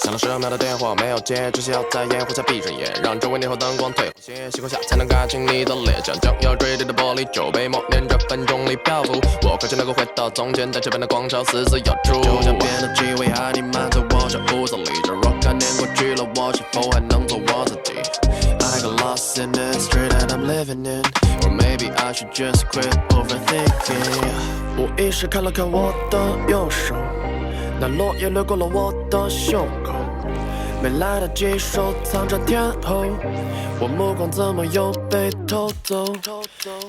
响了10秒的电话没有接，只需要在掩护下闭上眼，让周围霓虹灯光退后些，细光下才能看清你的脸，像将要坠地的玻璃酒杯，默念着分钟里漂浮。我渴求能够回到从前，在这边的广场死死咬住。就像变得气味还弥漫在我这屋子里，这若干年过去了，我是否还能做我自己 ？I got lost in the street that I'm living in, or maybe I should just quit overthinking. 无意识看了看我的右手。那落叶掠过了我的胸口，没来得及收藏着天后，我目光怎么又被偷走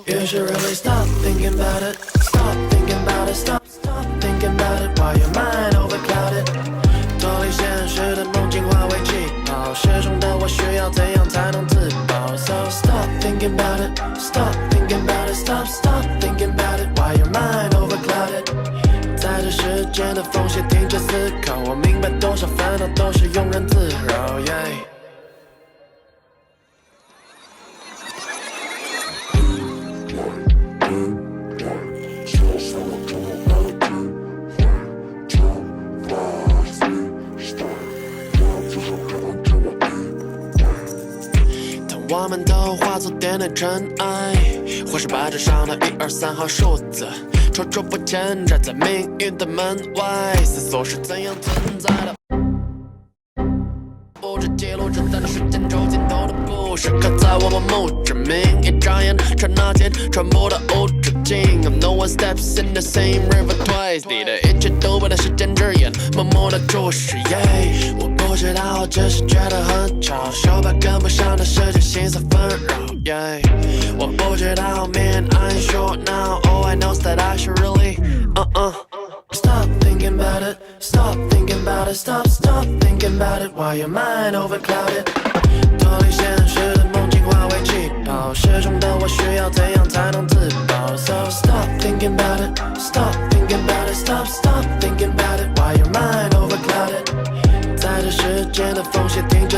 ？You should really stop thinking about it, stop thinking about it, stop thinking about it. Why your mind overclouded？ 脱离现实的梦境化为气泡，失重的我需要怎样才能自保 ？So stop thinking about it, stop thinking about it, stop thinking about it. Why your mind overclouded？在这时间的缝隙停止思考，我明白多少烦恼都是庸人自扰。当我们都化作点点尘埃，或是白纸上的1、2、3号数字。踌躇不前，站在命运的门外，思索是怎样存在的。物质记录着在那时间轴尽头的故事，刻在我们墓志铭。一眨眼，刹那间，传播的无止境。No one steps in the same river twice。你的一切都被那时间之眼默默的注视。我不知道，只是觉得很吵，手表跟不上的时间，心思纷扰。我不知道 ，Man I'm sure now. All I know is that I should really, Stop thinking about it, stop thinking about it, stop thinking about it. Why your mind overclouded？ 脱离现实的梦境化为气泡，失重的我需要怎样才能自保 ？So stop thinking about it, stop thinking about it, stop thinking about it. Why your mind overclouded？ 在这时间的缝隙停。